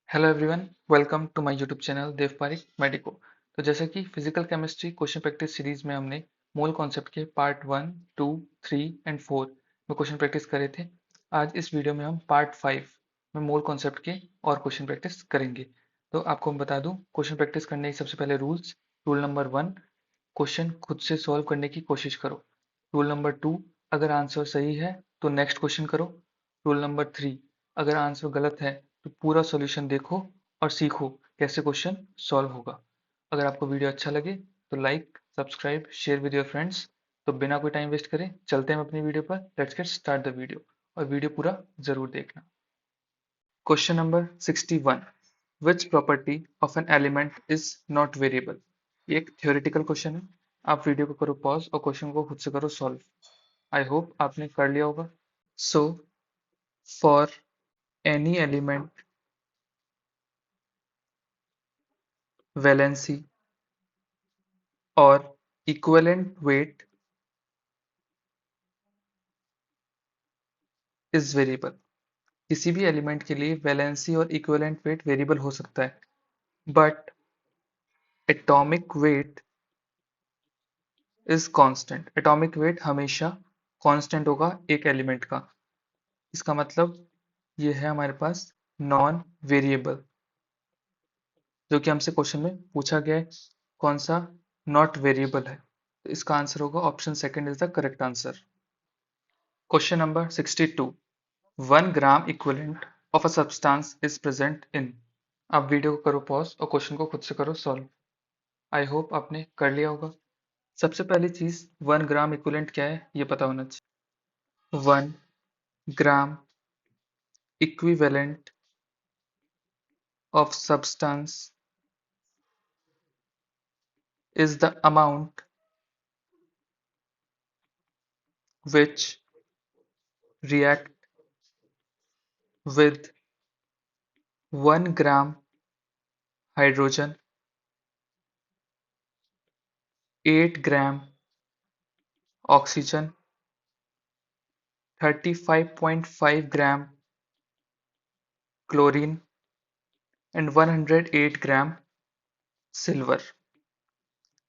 Hello everyone, welcome to my YouTube channel Dev Parikh medico. तो जैसे कि physical chemistry question practice series में हमने मोल कॉन्सेप्ट के पार्ट 1, 2, 3 एंड 4 में क्वेश्चन प्रैक्टिस करे थे। आज इस वीडियो में हम पार्ट 5 में मोल कॉन्सेप्ट के और क्वेश्चन प्रैक्टिस करेंगे। तो आपको मैं बता दूं, क्वेश्चन प्रैक्टिस करने के सबसे पहले रूल नंबर 1, क्वेश्चन खुद से सॉल्व करने की कोशिश करो। रूल नंबर 2, अगर आंसर सही है तो नेक्स्ट क्वेश्चन करो। रूल नंबर 3, अगर आंसर गलत है तो पूरा सॉल्यूशन देखो और सीखो कैसे क्वेश्चन सॉल्व होगा। अगर आपको वीडियो अच्छा लगे तो like, subscribe, share with your friends. तो बिना कोई टाइम वेस्ट करें चलते हैं अपनी वीडियो पर। Let's get start the video और वीडियो पूरा जरूर देखना। Question number 61, which property of an element is not variable. ये एक थ्योरेटिकल क्वेश्चन है। आप वीडियो को करो पॉज और क्वेश्चन को खुद से करो सॉल्व। आई होप आपने कर लिया होगा। So for any element valency और इक्विवेलेंट वेट इज वेरिएबल। किसी भी एलिमेंट के लिए वैलेंसी और इक्विवेलेंट वेट वेरिएबल हो सकता है, but atomic weight is constant. Atomic weight हमेशा कांस्टेंट होगा एक एलिमेंट का। इसका मतलब ये है हमारे पास नॉन वेरिएबल, जो कि हमसे क्वेश्चन में पूछा गया है। कौन सा नॉट वेरिएबल है? तो इसका आंसर होगा option second is the correct answer. Question number 62, 1 gram equivalent of a substance is present in. आप वीडियो को करो पॉज और क्वेश्चन को खुद से करो सॉल्व। आई होप आपने कर लिया होगा। सबसे पहली चीज 1 ग्राम इक्विवेलेंट क्या है ये पता होना चाहिए। 1 ग्राम equivalent of substance is the amount which react with 1 gram hydrogen, 8 gram oxygen, 35.5 gram chlorine and 108 gram silver।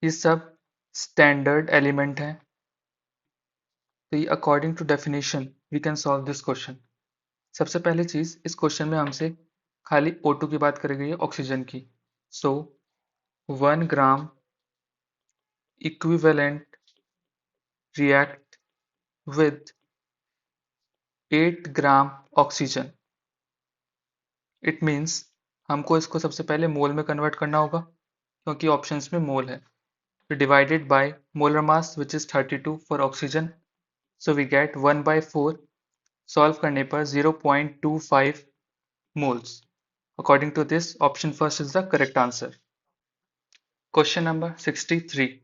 ये सब स्टैंडर्ड एलिमेंट हैं। तो ये according to definition we can solve this question. सबसे पहली चीज, इस क्वेश्चन में हमसे खाली O2 की बात करी गई है, ऑक्सीजन की। सो 1 ग्राम equivalent react with 8 gram oxygen. It means हमको इसको सबसे पहले मोल में कन्वर्ट करना होगा, क्योंकि ऑप्शंस में मोल है। तो divided by molar mass which is 32 for oxygen, so we get 1/4। Solve करने पर 0.25 moles. According to this option first is the correct answer. Question number 63,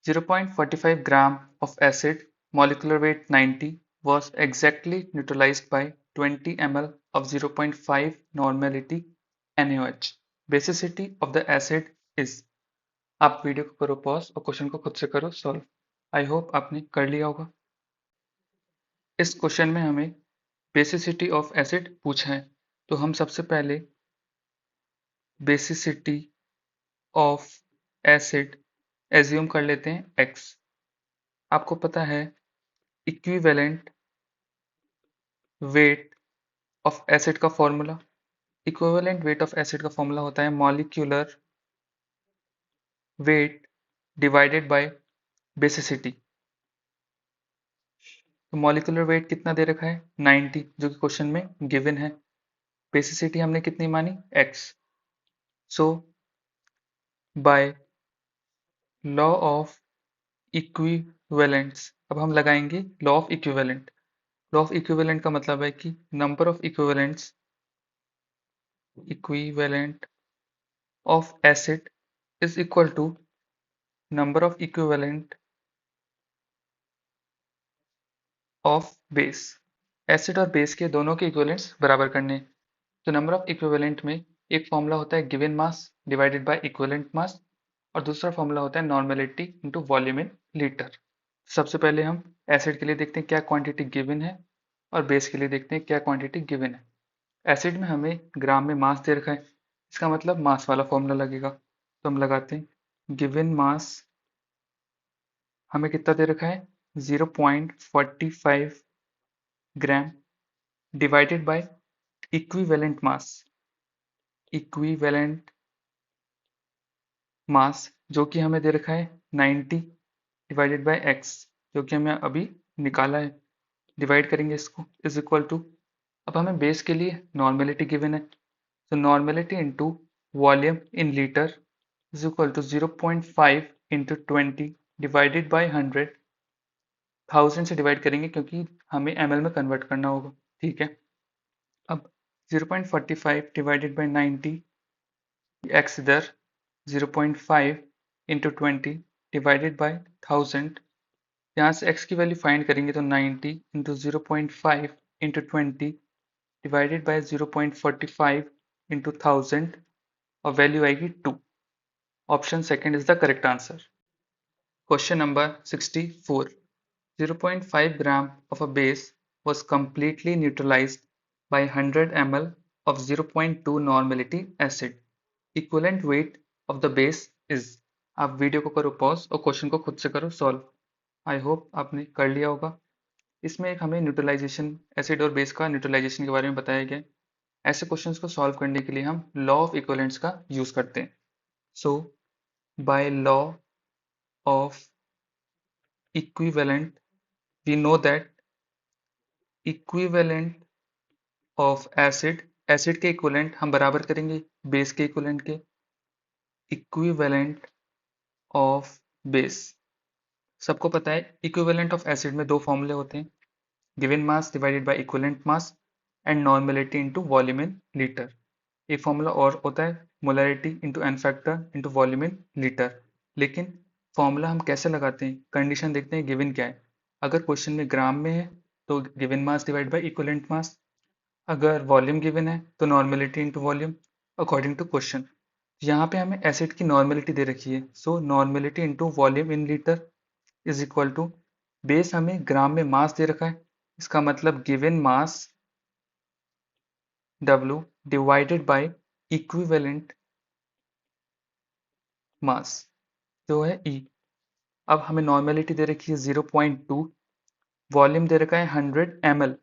0.45 gram of acid, molecular weight 90, was exactly neutralized by 20 ml of 0.5 normality NaOH. Basicity of the acid is। आप video को करो pause और question को खुद से करो solve. I hope आपने कर लिया होगा। इस क्वेश्चन में हमें बेसिसिटी ऑफ एसिड पूछा है, तो हम सबसे पहले बेसिसिटी ऑफ एसिड एज्यूम कर लेते हैं x। आपको पता है इक्विवेलेंट वेट ऑफ एसिड का formula. Equivalent weight of acid का फॉर्मूला होता है molecular weight divided by basicity. तो मॉलिक्यूलर वेट कितना दे रखा है 90, जो कि क्वेश्चन में गिवन है। बेसिसिटी हमने कितनी मानी x। So by law of equivalents अब हम लगाएंगे law of equivalent. Law of equivalent का मतलब है कि number of equivalent of acid is equal to number of equivalent of base। Acid और बेस के दोनों के इक्विवेलेंट्स बराबर करने हैं। तो नंबर ऑफ इक्विवेलेंट में एक फॉर्मूला होता है given mass divided by equivalent मास, और दूसरा फॉर्मूला होता है normality into volume in litre. सबसे पहले हम एसिड के लिए देखते हैं क्या क्वांटिटी गिवन है, और बेस के लिए देखते हैं क्या क्वांटिटी गिवन है। एसिड में हमें ग्राम में मास दे रखा है, इसका मतलब मास वाला फॉर्मूला लगेगा। तो हम लगाते हैं गिवन मास हमें कितना दे रखा है 0.45 ग्राम डिवाइडेड बाय इक्विवेलेंट मास जो कि हमें दे रखा है 90 डिवाइडेड बाय एक्स जो कि हमें अभी निकाला है। डिवाइड करेंगे इसको इज इक्वल टू, अब हमें बेस के लिए नॉर्मेलिटी गिवन है, तो normality into volume in litre is equal to 0.5 into 20 divided by 100, 1000 से डिवाइड करेंगे क्योंकि हमें ml में कन्वर्ट करना होगा। ठीक है, अब 0.45 डिवाइडेड बाई 90, एक्स इधर 0.5 इंटू 20 डिवाइडेड बाई 1000, यहाँ से x की वैल्यू फाइंड करेंगे तो 90 into 0.5 into 20 divided by 0.45 into 1000 और वैल्यू आएगी 2। Option second is the correct answer. Question number 64, 0.5 gram of a base was completely neutralized by 100 ml of 0.2 normality acid. Equivalent weight of the base is। आप video को करो pause और question को खुद से करो सॉल्व। आई होप आपने कर लिया होगा। इसमें एक हमें न्यूट्रलाइजेशन, एसिड और बेस का न्यूट्रलाइजेशन के बारे में बताया गया है। ऐसे क्वेश्चंस को सॉल्व करने के लिए हम लॉ ऑफ इक्विवेलेंट्स का यूज करते हैं। So by law of equivalent we know that equivalent of acid के इक्विवेलेंट हम बराबर करेंगे बेस के इक्विवेलेंट के। इक्विवेलेंट ऑफ बेस, सबको पता है इक्विवेलेंट ऑफ एसिड में दो फॉर्मूले होते हैं, given mass divided by equivalent mass and normality into volume in litre. एक फॉर्मूला और होता है molarity into n factor into volume in litre. लेकिन फॉर्मूला हम कैसे लगाते हैं, कंडीशन देखते हैं गिवन क्या है। अगर क्वेश्चन में ग्राम में है तो given mass divide by equivalent mass, अगर वॉल्यूम गिवन है तो normality into volume according to question. यहाँ पे हमें एसिड की नॉर्मेलिटी दे रखी है, so normality into volume in litre is equal to, base हमें ग्राम में मास दे रखा है, इसका मतलब given mass W divided by equivalent mass जो है E। अब हमें नॉर्मेलिटी दे रखी है 0.2, वॉल्यूम दे रखा है 100 ml,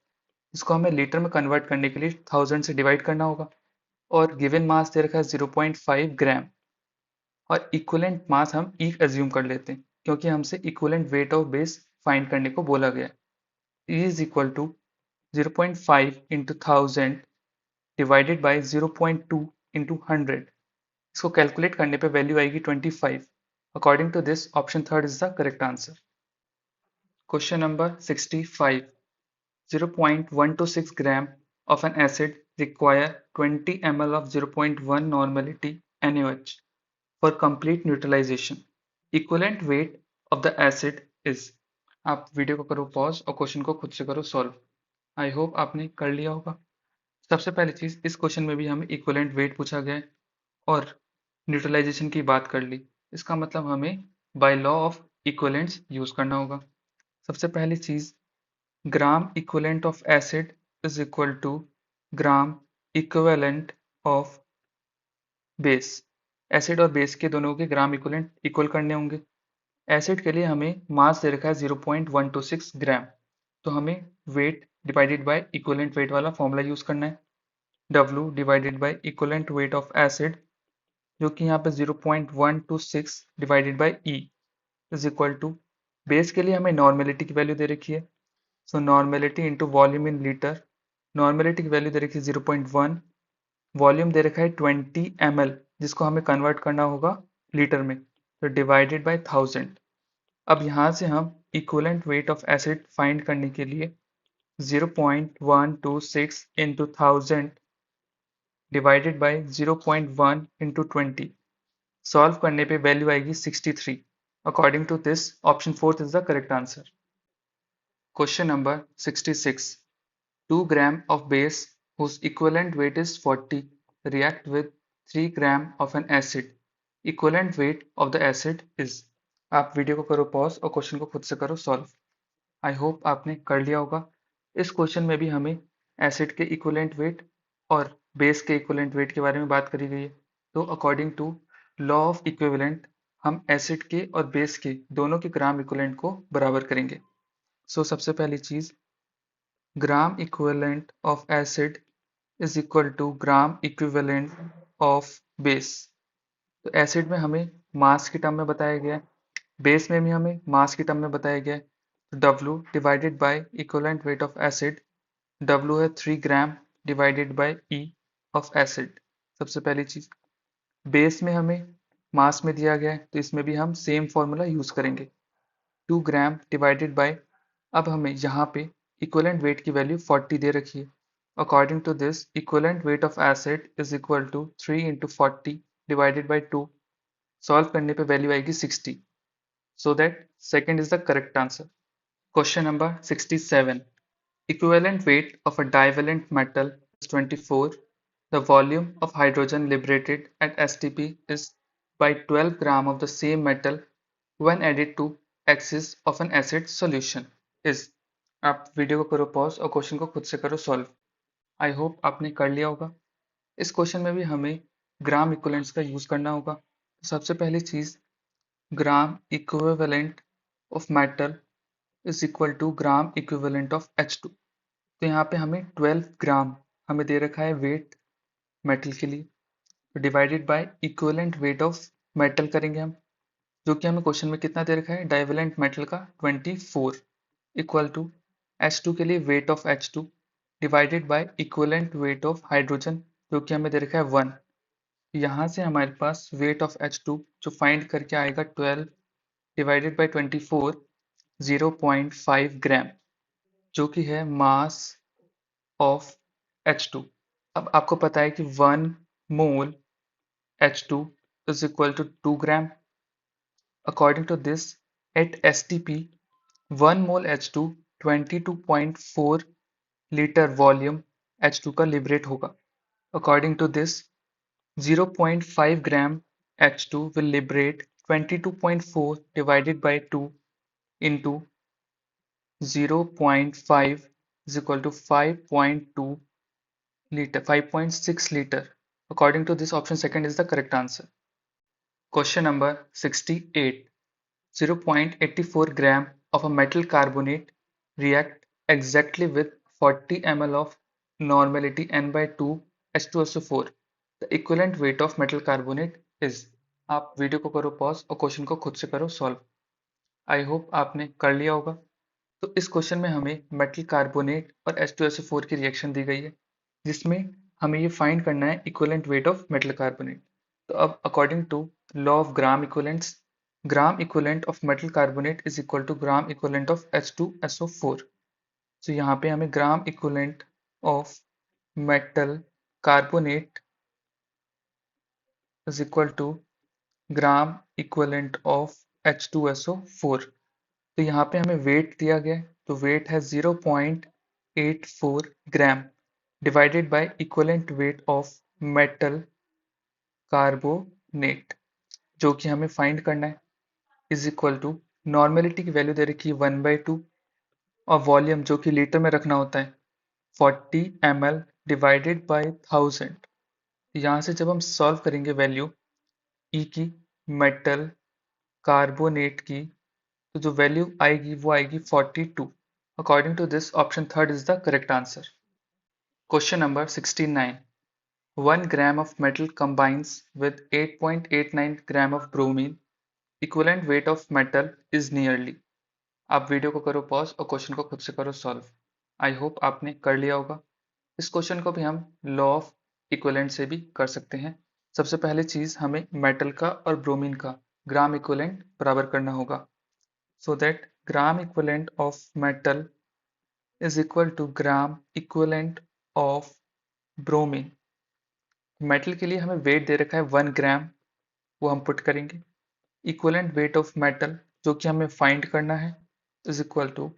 इसको हमें लीटर में कन्वर्ट करने के लिए 1000 से डिवाइड करना होगा, और गिवन मास दे रखा है 0.5 ग्राम, और इक्विवेलेंट मास हम E एज्यूम कर लेते हैं क्योंकि हमसे equivalent weight of base find करने को बोला गया है। E is equal to 0.5 into 1000 divided by 0.2 into 100, इसको कैलकुलेट करने पे वैल्यू आएगी 25। According to this option third is the correct answer. Question number 65, 0.126 gram of an acid require 20 ml of 0.1 normality NaOH for complete neutralization. Equivalent weight of the acid is। आप video को करो pause और question को खुद से करो solve. I hope आपने कर लिया होगा। सबसे पहली चीज, इस क्वेश्चन में भी हमें इक्विवेलेंट वेट पूछा गया है और न्यूट्रलाइजेशन की बात कर ली, इसका मतलब हमें by law of equivalents use करना होगा। सबसे पहली चीज, gram equivalent of acid is equal to gram equivalent of base. Acid और बेस के दोनों के ग्राम इक्विवेलेंट इक्वल करने होंगे। एसिड के लिए हमें मास दे रखा है 0.126 ग्राम, तो हमें weight divided by equivalent weight वाला फॉर्मूला यूज करना है, W divided by equivalent weight of acid जो कि यहाँ पे 0.126 divided by E is equal to, base के लिए हमें नॉर्मेलिटी की वैल्यू दे रखी है, so normality into volume in litre. Normality की वैल्यू दे रखी है 0.1, वॉल्यूम दे रखा है 20 ml जिसको हमें कन्वर्ट करना होगा लीटर में, तो डिवाइडेड बाय 1000। अब यहाँ से हम equivalent weight of acid find करने के लिए 0.126 into 1000 divided by 0.1 into 20, solve करने पे वैल्यू आएगी 63। According to this option fourth is the correct answer. Question number 66, 2 gram of base whose equivalent weight is 40 react with 3 gram of an acid. Equivalent weight of the acid is। आप video को करो pause और question को खुद से करो solve. I hope आपने कर लिया होगा। इस क्वेश्चन में भी हमें एसिड के इक्विवेलेंट वेट और बेस के इक्विवेलेंट वेट के बारे में बात करी गई है। तो according to law of equivalent हम एसिड के और बेस के दोनों के ग्राम इक्विवेलेंट को बराबर करेंगे। सो सबसे पहली चीज, gram equivalent of acid is equal to gram equivalent of base. तो एसिड में हमें मास की टर्म में बताया गया है, बेस में भी हमें मास की टर्म में बताया गया है। तो W divided by equivalent weight of acid, W है 3 ग्राम divided by E of acid. सबसे पहली चीज, बेस में हमें मास में दिया गया है तो इसमें भी हम सेम फॉर्मूला यूज करेंगे, 2 ग्राम डिवाइडेड बाय, अब हमें यहाँ पे इक्विवेलेंट वेट की वैल्यू 40 दे रखी है। According to this equivalent weight of acid is equal to 3 into 40 divided by 2। Solve करने पे वैल्यू आएगी 60। So that second is the correct answer. Question number 67, equivalent weight of a divalent metal is 24. The volume of hydrogen liberated at STP is by 12 gram of the same metal when added to excess of an acid solution is। आप video को करो pause और question को खुद से करो solve. I hope आपने कर लिया होगा। इस क्वेश्चन में भी हमें ग्राम इक्विवेलेंट्स का यूज करना होगा। सबसे पहली चीज, gram equivalent of metal is equal to gram equivalent of H2। तो यहाँ पे हमें 12 ग्राम हमें दे रखा है वेट मेटल के लिए, तो divided by equivalent weight of metal करेंगे हम, जो कि हमें क्वेश्चन में कितना दे रखा है डाइवेलेंट मेटल का 24, इक्वल टू H2 के लिए weight of H2 divided by equivalent weight of hydrogen, जो कि हमें दे रखा है 1। यहाँ से हमारे पास वेट ऑफ H2 जो फाइंड करके आएगा 12 डिवाइडेड बाय 24, 0.5 ग्राम, जो कि है मास ऑफ H2। अब आपको पता है कि 1 मोल H2 is equal to 2 gram. According to this, at STP, 1 mole H2 22.4 litre volume H2 का लिबरेट होगा। According to this, 0.5 gram H2 will liberate 22.4 divided by 2 into 0.5 is equal to 5.2 liter, 5.6 liter. According to this, option second is the correct answer. Question number 68. 0.84 gram of a metal carbonate react exactly with 40 ml of normality N by 2 H2SO4. The equivalent weight of metal carbonate is। आप video को करो pause और question को खुद से करो solve. I hope आपने कर लिया होगा। तो इस क्वेश्चन में हमें मेटल कार्बोनेट और H2SO4 की रिएक्शन दी गई है, जिसमें हमें ये फाइंड करना है equivalent weight of metal carbonate. तो अब according to law of gram equivalents, gram equivalent of metal carbonate is equal to gram equivalent of H2SO4। तो यहाँ पे हमें gram equivalent of metal carbonate is equal to gram equivalent of H2SO4। तो यहाँ पे हमें वेट दिया गया है, तो वेट है 0.84 ग्राम divided by equivalent weight of metal carbonate, जो कि हमें फाइंड करना है, इज इक्वल टू नॉर्मेलिटी की वैल्यू दे रखी है 1/2 और वॉल्यूम जो कि लीटर में रखना होता है 40 ml डिवाइडेड बाय 1000। यहाँ से जब हम सॉल्व करेंगे वैल्यू ई की मेटल कार्बोनेट की, तो जो वैल्यू आएगी वो आएगी 42। According to this, option third is the correct answer. Question number 69. 1 gram of metal combines with 8.89 gram of bromine. Equivalent weight of metal is nearly। आप वीडियो को करो पॉज और क्वेश्चन को खुद से करो सॉल्व। आई होप आपने कर लिया होगा। इस क्वेश्चन को भी हम लॉ ऑफ इक्विवेलेंट से भी कर सकते हैं। सबसे पहले चीज, हमें मेटल का और ब्रोमीन का ग्राम इक्विवेलेंट बराबर करना होगा। So that gram equivalent of metal is equal to gram equivalent of bromine. Metal के लिए हमें वेट दे रखा है 1 ग्राम, वो हम पुट करेंगे। इक्विवेलेंट वेट ऑफ मेटल जो कि हमें फाइंड करना है इज इक्वल टू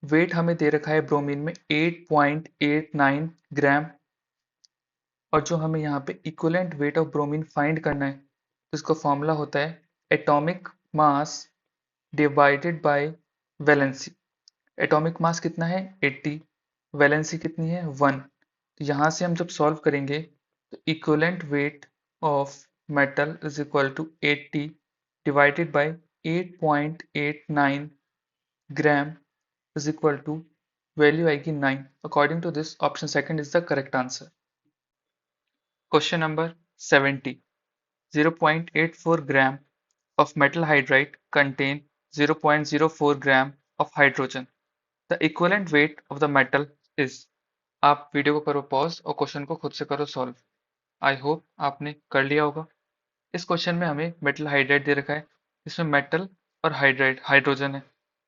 वेट हमें दे रखा है ब्रोमीन में 8.89 ग्राम, और जो हमें यहाँ पे equivalent weight of bromine find करना है, तो इसका फॉर्मूला होता है atomic mass divided bye valency. Atomic mass कितना है 80, वैलेंसी कितनी है 1। तो यहाँ से हम जब सॉल्व करेंगे तो equivalent weight of metal is equal to 80 divided by 8.89 gram is equal to value आएगी 9। According to this option second is the correct answer. Question number 70। 0.84 gram of metal hydride contain 0.04 gram of hydrogen. The equivalent weight of the metal is। आप video को करो pause और question को खुद से करो solve. I hope आपने कर लिया होगा। इस क्वेश्चन में हमें मेटल हाइड्राइड दे रखा है, इसमें मेटल और हाइड्राइड हाइड्रोजन है,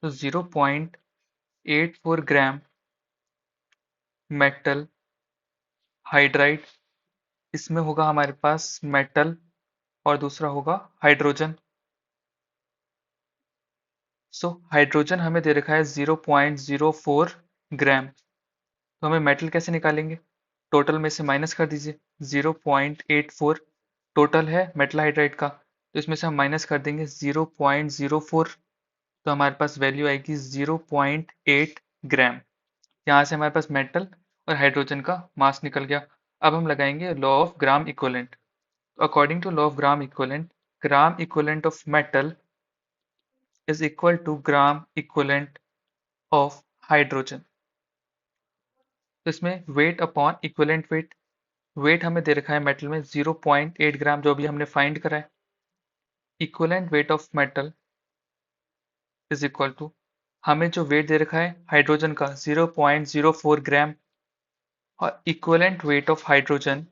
तो 0.84 ग्राम मेटल हाइड्राइड, इसमें होगा हमारे पास मेटल और दूसरा होगा हाइड्रोजन। सो हाइड्रोजन हमें दे रखा है 0.04 ग्राम, तो हमें मेटल कैसे निकालेंगे? टोटल में से माइनस कर दीजिए। 0.84 टोटल है मेटल हाइड्राइड का, तो इसमें से हम माइनस कर देंगे 0.04, तो हमारे पास वैल्यू आएगी 0.8 ग्राम। यहाँ से हमारे पास मेटल और हाइड्रोजन का मास निकल गया। अब हम लगाएंगे law of gram equivalent. According to law of gram equivalent of metal is equal to gram equivalent of hydrogen। तो इसमें weight upon equivalent weight, weight हमें दे रखा है मेटल में 0.8 ग्राम जो भी हमने फाइंड करा है। Equivalent weight of metal is equal to, हमें जो वेट दे रखा है हाइड्रोजन का 0.04 ग्राम और इक्विवेलेंट वेट ऑफ हाइड्रोजन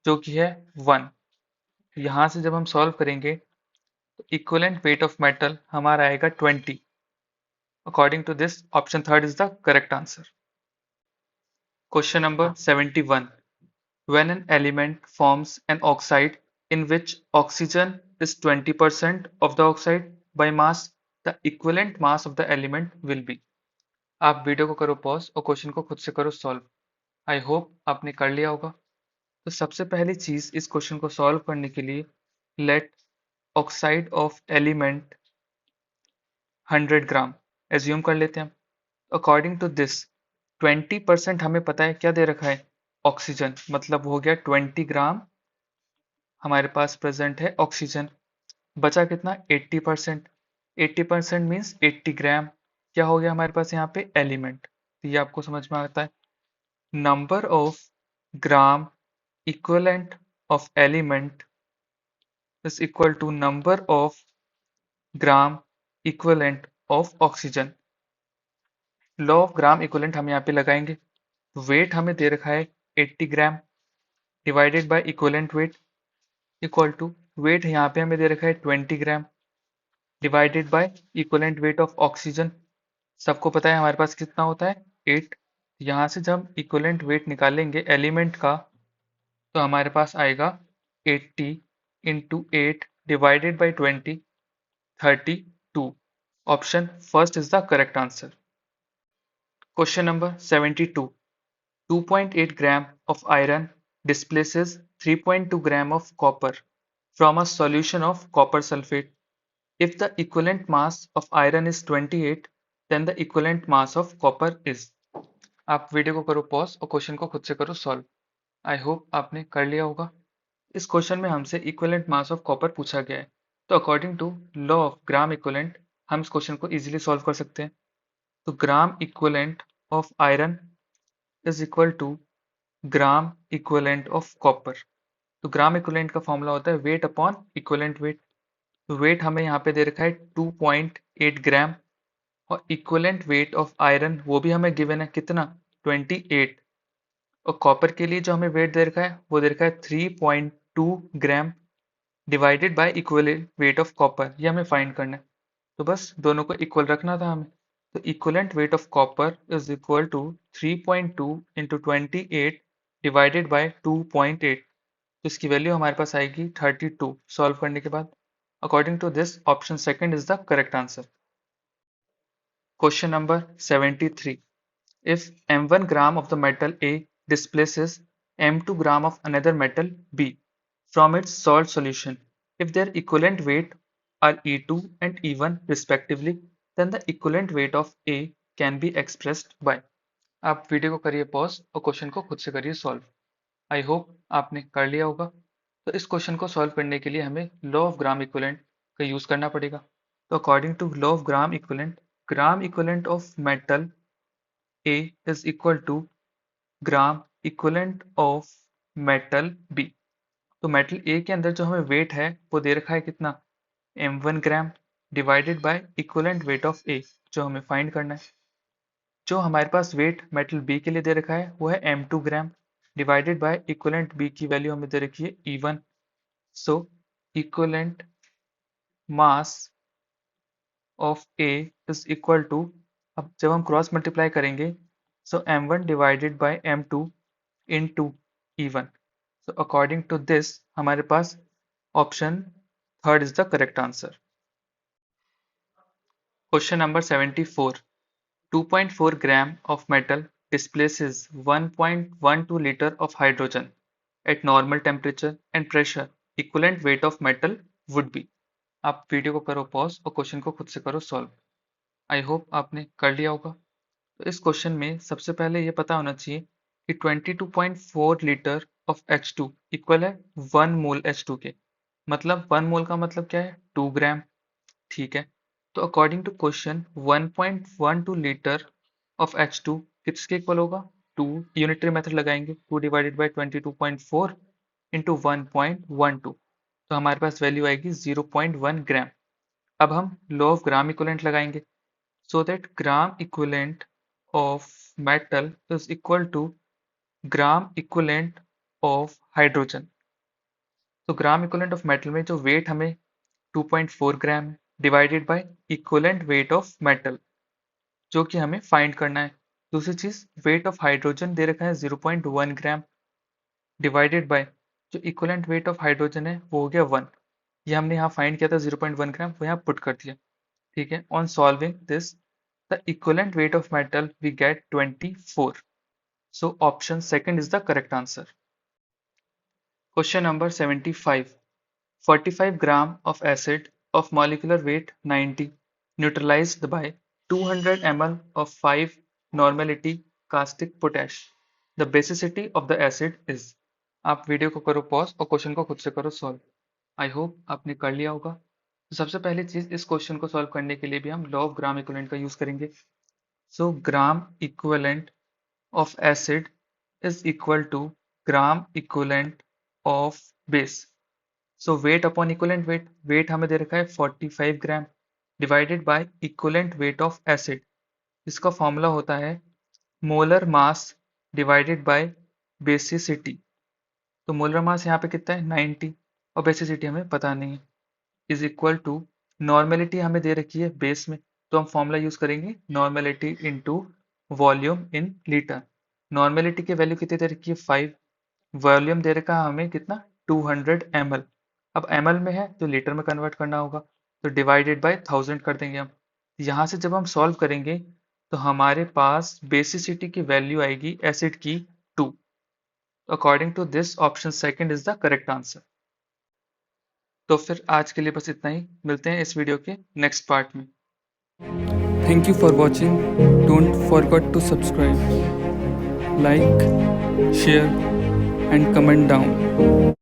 जो कि है 1। यहाँ से जब हम सॉल्व करेंगे तो इक्विवेलेंट वेट ऑफ मेटल हमारा आएगा 20। According to this option third is the correct answer. Question number 71. When an element forms an oxide in which oxygen is 20% of the oxide by mass, the equivalent mass of the element will be। आप video को करो pause और question को खुद से करो solve. I hope आपने कर लिया होगा। तो सबसे पहली चीज इस क्वेश्चन को सॉल्व करने के लिए let oxide of element 100 gram assume कर लेते हैं। अकॉर्डिंग टू दिस 20% हमें पता है क्या दे रखा है, ऑक्सीजन, मतलब हो गया 20 ग्राम हमारे पास प्रेजेंट है ऑक्सीजन। बचा कितना, 80%। 80% मीन्स 80 ग्राम। क्या हो गया हमारे पास यहाँ पे, एलिमेंट। तो ये आपको समझ में आता है। Number of gram equivalent of element is equal to number of gram equivalent of oxygen. Law of gram equivalent हम यहाँ पे लगाएंगे। वेट हमें दे रखा है 80 gram divided by equivalent weight equal to, weight यहाँ पे हमें दे रखा है 20 gram divided by equivalent weight of oxygen. सबको पता है हमारे पास कितना होता है, 8। यहाँ से जब हम इक्विवेलेंट वेट निकालेंगे एलिमेंट का तो हमारे पास आएगा 80 into 8 divided by 20, 32। Option first is the correct answer. Question number 72। 2.8 gram of iron displaces 3.2 gram of copper from a solution of copper sulfate. If the equivalent mass of iron is 28, then the equivalent mass of copper is। आप video को करो pause और question को खुद से करो solve. I hope आपने कर लिया होगा। इस क्वेश्चन में हमसे इक्विवेलेंट मास ऑफ कॉपर पूछा गया है, तो according to law of gram equivalent हम इस क्वेश्चन को इजीली सॉल्व कर सकते हैं। तो gram equivalent of iron is equal to gram equivalent of copper. तो ग्राम इक्विवेलेंट का फॉर्मूला होता है वेट अपॉन इक्विवेलेंट वेट। तो वेट हमें यहाँ पे दे रखा है 2.8 ग्राम और इक्विवेलेंट वेट ऑफ आयरन वो भी हमें गिवन है कितना, 28। और कॉपर के लिए जो हमें वेट दे रखा है वो दे रखा है 3.2 ग्राम divided by equivalent weight of copper, ये हमें फाइंड करना है। तो बस दोनों को इक्वल रखना था हमें। तो equivalent weight of copper is equal to 3.2 into 28 divided by 2.8, तो इसकी वैल्यू हमारे पास आएगी 32 सॉल्व करने के बाद। According to this option second is the correct answer. Question number 73। If m1 gram of the metal A displaces m2 gram of another metal B from its salt solution, if their equivalent weight are E2 and E1 respectively, then the equivalent weight of A can be expressed by। आप video को करिए pause और question को खुद से करिए solve. I hope आपने कर लिया होगा। तो इस क्वेश्चन को सॉल्व करने के लिए हमें लॉ ऑफ ग्राम इक्विवेलेंट का यूज करना पड़ेगा। तो according to law of gram equivalent of metal A is equal to gram equivalent of metal B। तो मेटल A के अंदर जो हमें वेट है वो दे रखा है कितना, m1 gram divided by equivalent weight of A, जो हमें फाइंड करना है। जो हमारे पास वेट मेटल B के लिए दे रखा है वो है m2 gram divided by equivalent B की वैल्यू हमें दे रखी है E1। So equivalent mass of A is equal to, अब जब हम क्रॉस मल्टीप्लाई करेंगे so m1 divided by m2 into E1। So according to this हमारे पास option third is the correct answer. Question number 74। 2.4 gram of metal displaces 1.12 liter of hydrogen at normal temperature and pressure. Equivalent weight of metal would be। आप video को करो pause और question को खुद से करो सॉल्व। आई होप आपने कर लिया होगा। तो इस क्वेश्चन में सबसे पहले ये पता होना चाहिए कि 22.4 लीटर ऑफ H2 इक्वल है 1 मोल H2 के। मतलब 1 मोल का मतलब क्या है, 2 ग्राम। ठीक है, तो according to question 1.12 litre of H2 किसके इक्वल होगा, 2। यूनिटरी मेथड लगाएंगे, 2 डिवाइडेड बाई 22.4 इंटू 1.12, तो हमारे पास वैल्यू आएगी 0.1 ग्राम। अब हम लॉ ऑफ ग्राम इक्विवेलेंट लगाएंगे, so that gram equivalent of metal is equal to gram equivalent of hydrogen. तो ग्राम इक्विवेलेंट ऑफ मेटल में जो वेट हमें 2.4 ग्राम है divided by equivalent weight of metal, जो कि हमें फाइंड करना है। दूसरी चीज वेट ऑफ हाइड्रोजन दे रखा है 0.1 ग्राम डिवाइडेड बाय जो इक्विवेलेंट वेट ऑफ हाइड्रोजन है वो हो गया 1। ये हमने यहाँ फाइंड किया था 0.1 ग्राम, वो यहाँ पुट कर दिया। ठीक है, on solving this the equivalent weight of metal we get 24। So option second is the correct answer. Question number 75। 45 gram of acid of molecular weight 90 neutralized by 200 ml of 5 normality caustic potash. The basicity of the acid is। आप video को करो pause और question को खुद से करो solve. I hope आपने कर लिया होगा। तो सबसे पहली चीज, इस क्वेश्चन को सॉल्व करने के लिए भी हम लॉ ऑफ ग्राम इक्विवेलेंट का यूज करेंगे। So gram equivalent of acid is equal to gram equivalent of base. So weight upon equivalent weight, weight हमें दे रखा है 45 gram divided by equivalent weight of acid. इसका फॉर्मूला होता है molar mass divided by basicity. तो molar mass यहाँ पे कितना है 90 और बेसिसिटी हमें पता नहीं है, इज इक्वल टू नॉर्मेलिटी हमें दे रखी है बेस में, तो हम फॉर्मूला यूज करेंगे normality into volume in litre. Normality की वैल्यू कितनी दे रखी है 5, वॉल्यूम दे रखा है हमें कितना 200 ml। अब ml में है तो लीटर में कन्वर्ट करना होगा, तो डिवाइडेड बाय 1000 कर देंगे हम। यहाँ से जब हम सॉल्व करेंगे तो हमारे पास बेसिसिटी की वैल्यू आएगी एसिड की 2। According to this option second is the correct answer. तो फिर आज के लिए बस इतना ही, मिलते हैं इस वीडियो के नेक्स्ट पार्ट में। Thank you for watching. Don't forget to subscribe, like, share and comment down.